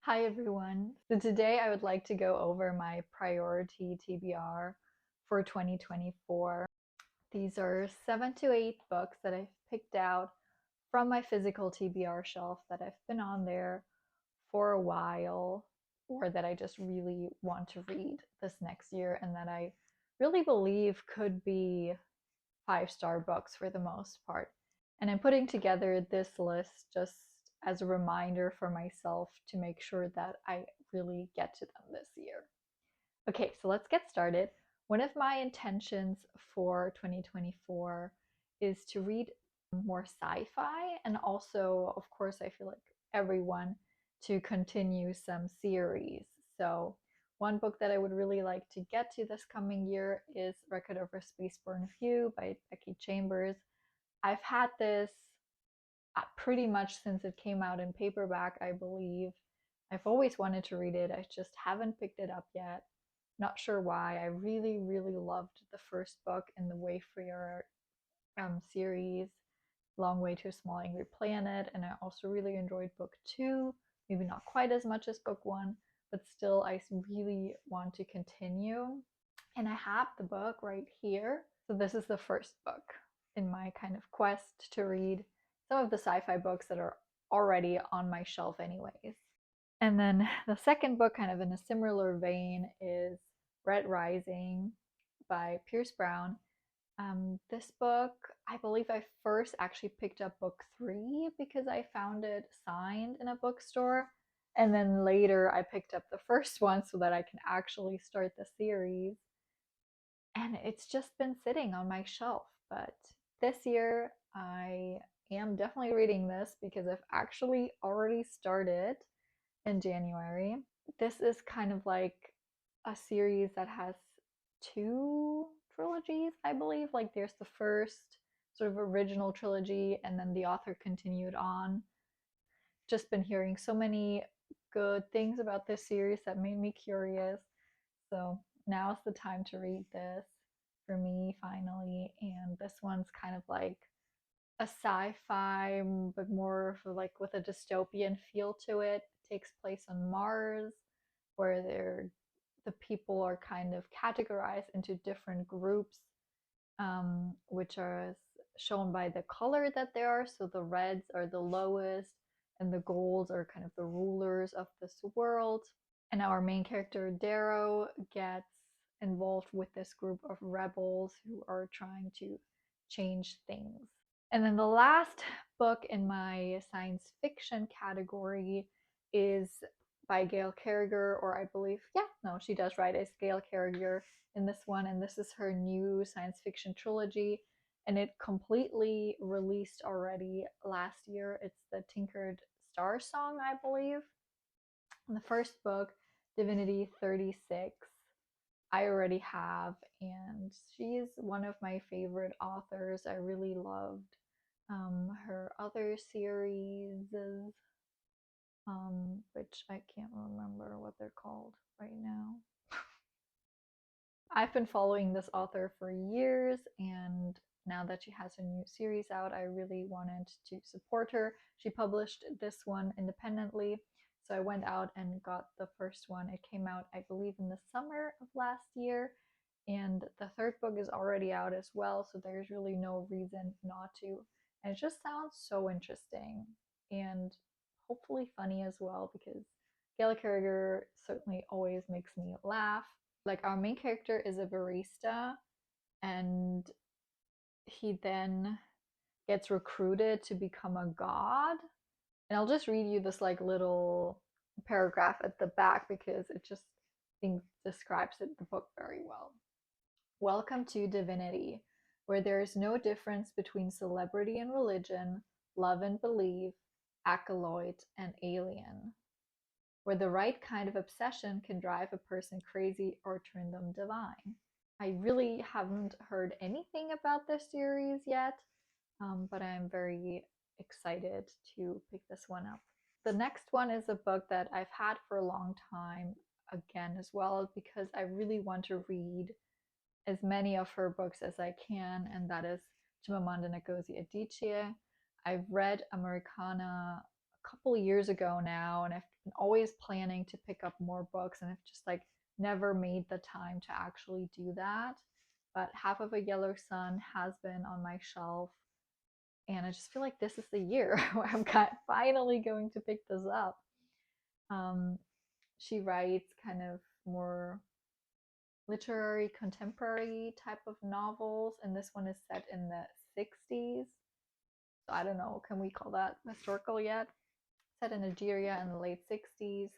Hi everyone. So today I would like to go over my priority TBR for 2024. These are 7 to 8 books that I've picked out from my physical TBR shelf that I've been on there for a while, or that I just really want to read this next year and that I really believe could be 5-star books for the most part. And I'm putting together this list just as a reminder for myself to make sure that I really get to them this year. Okay, so let's get started. One of my intentions for 2024 is to read more sci-fi, and also, of course, I feel like everyone to continue some series. So one book that I would really like to get to this coming year is Record of a Spaceborne Few by Becky Chambers. I've had this pretty much since it came out in paperback, I believe. I've always wanted to read it. I just haven't picked it up yet. Not sure why. I really, really loved the first book in the Wayfarer series, Long Way to a Small Angry Planet, and I also really enjoyed book 2. Maybe not quite as much as book 1, but still, I really want to continue. And I have the book right here. So this is the first book in my kind of quest to read some of the sci-fi books that are already on my shelf anyways. And then the second book, kind of in a similar vein, is Red Rising by Pierce Brown. This book, I believe I first actually picked up book 3 because I found it signed in a bookstore. And then later I picked up the first one so that I can actually start the series. And it's just been sitting on my shelf. But this year I am definitely reading this because I've actually already started in January. This is kind of like a series that has 2 trilogies, I believe. Like there's the first sort of original trilogy, and then the author continued on. Just been hearing so many good things about this series that made me curious. So now is the time to read this for me finally. And this one's kind of like a sci-fi, but more of like with a dystopian feel to it. It takes place on Mars, where the people are kind of categorized into different groups, which are shown by the color that they are. So the reds are the lowest, and the golds are kind of the rulers of this world. And our main character, Darrow, gets involved with this group of rebels who are trying to change things. And then the last book in my science fiction category is by Gail Carriger, or I believe, yeah, no, she does write as Gail Carriger in this one, and this is her new science fiction trilogy, and it completely released already last year. It's the Tinkered Star Song, I believe. And the first book, Divinity 36, I already have, and she's one of my favorite authors. I really loved her other series, which I can't remember what they're called right now. I've been following this author for years, and now that she has a new series out, I really wanted to support her. She published this one independently, so I went out and got the first one. It came out, I believe, in the summer of last year, and the third book is already out as well, so there's really no reason not to. And it just sounds so interesting and hopefully funny as well, because Gail Carriger certainly always makes me laugh. Like our main character is a barista, and he then gets recruited to become a god. And I'll just read you this like little paragraph at the back because it just describes the book very well. Welcome to Divinity, where there is no difference between celebrity and religion, love and belief, acolyte and alien, where the right kind of obsession can drive a person crazy or turn them divine. I really haven't heard anything about this series yet, but I'm very excited to pick this one up. The next one is a book that I've had for a long time, again, as well, because I really want to read as many of her books as I can, and that is Chimamanda Ngozi Adichie. I've read Americana a couple years ago now, and I've and always planning to pick up more books, and I've just like never made the time to actually do that. But Half of a Yellow Sun has been on my shelf, and I just feel like this is the year where I'm finally going to pick this up. Um, she writes kind of more literary contemporary type of novels, and this one is set in the 60s. So I don't know, can we call that historical yet? Set in Nigeria in the late 60s,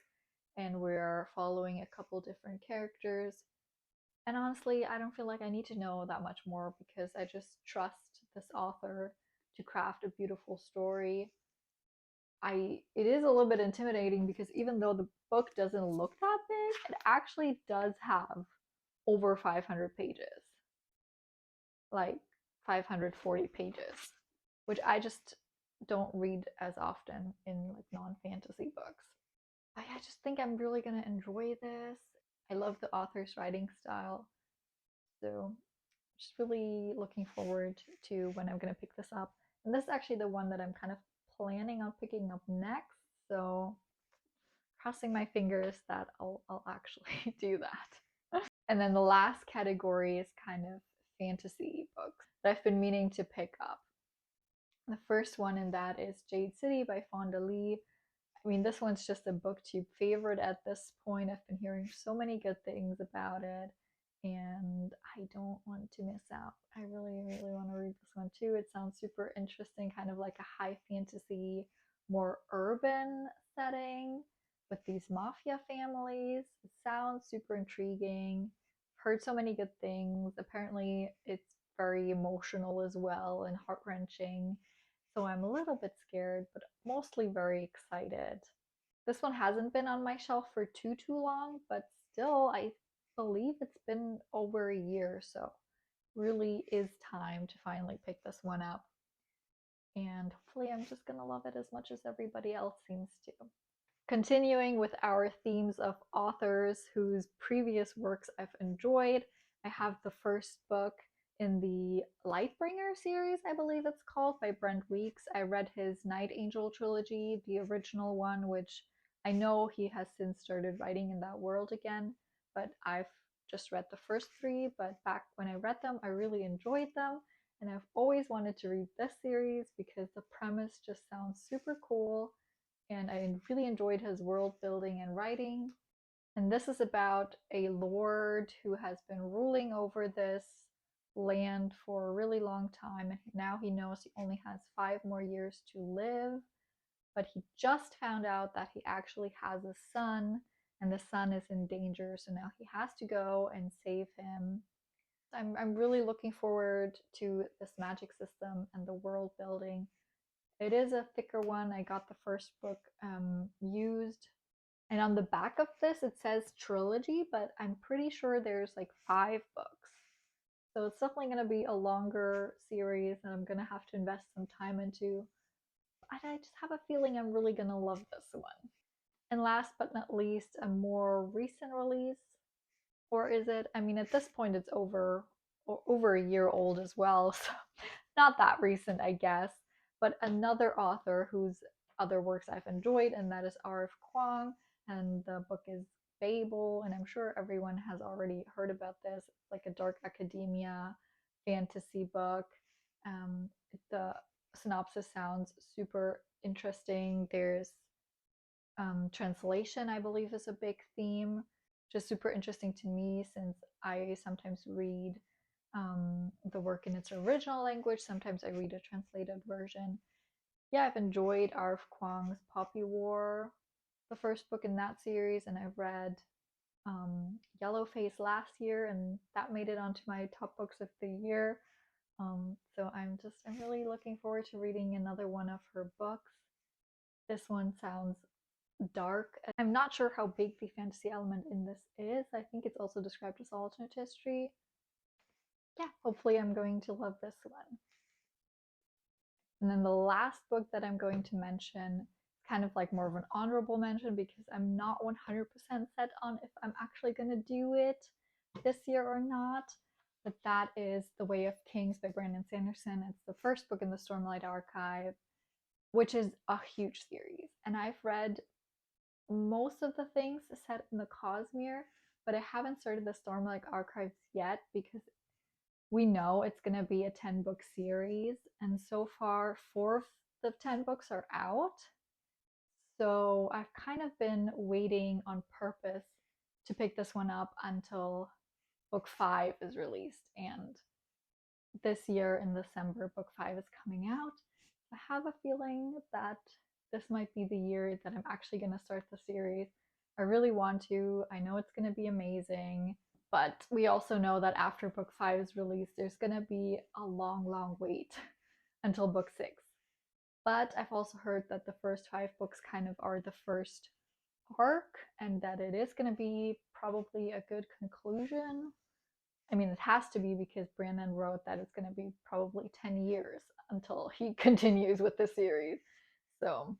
and we're following a couple different characters. And honestly, I don't feel like I need to know that much more because I just trust this author to craft a beautiful story. It is a little bit intimidating because even though the book doesn't look that big, it actually does have over 500 pages. Like 540 pages, which I just don't read as often in like non-fantasy books. I just think I'm really gonna enjoy this. I love the author's writing style. So just really looking forward to when I'm gonna pick this up. And this is actually the one that I'm kind of planning on picking up next. So crossing my fingers that I'll actually do that. And then the last category is kind of fantasy books that I've been meaning to pick up. The first one in that is Jade City by Fonda Lee. I mean, this one's just a booktube favorite at this point. I've been hearing so many good things about it, and I don't want to miss out. I really, really want to read this one too. It sounds super interesting, kind of like a high fantasy, more urban setting with these mafia families. It sounds super intriguing. I've heard so many good things. Apparently, it's very emotional as well and heart wrenching. So I'm a little bit scared, but mostly very excited. This one hasn't been on my shelf for too long, but still, I believe it's been over a year, so really is time to finally pick this one up. And hopefully I'm just gonna love it as much as everybody else seems to. Continuing with our themes of authors whose previous works I've enjoyed, I have the first book in the Lightbringer series, I believe it's called, by Brent Weeks. I read his Night Angel trilogy, the original one, which I know he has since started writing in that world again, but I've just read the first three. But back when I read them, I really enjoyed them, and I've always wanted to read this series because the premise just sounds super cool, and I really enjoyed his world building and writing. And this is about a lord who has been ruling over this land for a really long time, and now he knows he only has 5 more years to live. But he just found out that he actually has a son, and the son is in danger, so now he has to go and save him. I'm really looking forward to this magic system and the world building. It is a thicker one. I got the first book used. And on the back of this, it says trilogy, but I'm pretty sure there's like 5 books. So it's definitely going to be a longer series, and I'm going to have to invest some time into. I just have a feeling I'm really going to love this one. And last but not least, a more recent release. Or is it? I mean, at this point, it's over a year old as well, so not that recent, I guess. But another author whose other works I've enjoyed, and that is R.F. Kuang, and the book is Babel, and I'm sure everyone has already heard about this. It's like a dark academia fantasy book. The synopsis sounds super interesting. There's translation, I believe, is a big theme, just super interesting to me since I sometimes read the work in its original language. Sometimes I read a translated version. Yeah, I've enjoyed R.F. Kuang's Poppy War, the first book in that series, and I've read Yellowface last year, and that made it onto my top books of the year. So I'm really looking forward to reading another one of her books. This one sounds dark. I'm not sure how big the fantasy element in this is. I think it's also described as alternate history. Yeah, hopefully I'm going to love this one. And then the last book that I'm going to mention is kind of like more of an honorable mention because I'm not 100% set on if I'm actually going to do it this year or not. But that is The Way of Kings by Brandon Sanderson. It's the first book in the Stormlight Archive, which is a huge series. And I've read most of the things set in the Cosmere, but I haven't started the Stormlight Archives yet because we know it's going to be a 10-book series, and so far, 4 of the 10 books are out. So I've kind of been waiting on purpose to pick this one up until book 5 is released. And this year in December, book 5 is coming out. I have a feeling that this might be the year that I'm actually going to start the series. I really want to. I know it's going to be amazing. But we also know that after book 5 is released, there's going to be a long, long wait until book 6. But I've also heard that the first 5 books kind of are the first arc and that it is going to be probably a good conclusion. I mean, it has to be because Brandon wrote that it's going to be probably 10 years until he continues with the series. So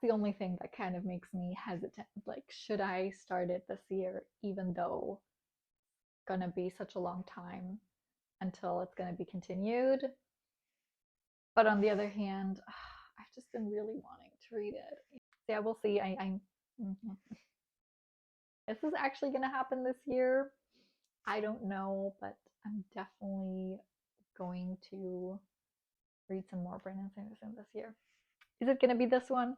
the only thing that kind of makes me hesitant. Like, should I start it this year, even though it's going to be such a long time until it's going to be continued? But on the other hand, I've just been really wanting to read it. Yeah, we'll see. I'm mm-hmm. Is this actually going to happen this year? I don't know, but I'm definitely going to read some more Brandon Sanderson this year. Is it going to be this one?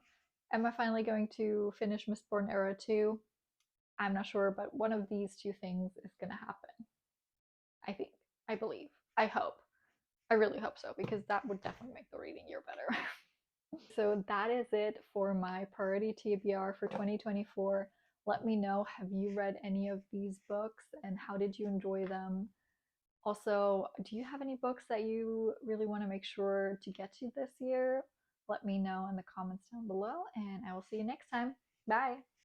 Am I finally going to finish Mistborn Era 2? I'm not sure, but one of these two things is going to happen. I think. I believe. I hope. I really hope so, because that would definitely make the reading year better. So that is it for my priority TBR for 2024. Let me know, have you read any of these books and how did you enjoy them? Also, do you have any books that you really want to make sure to get to this year? Let me know in the comments down below, and I will see you next time. Bye.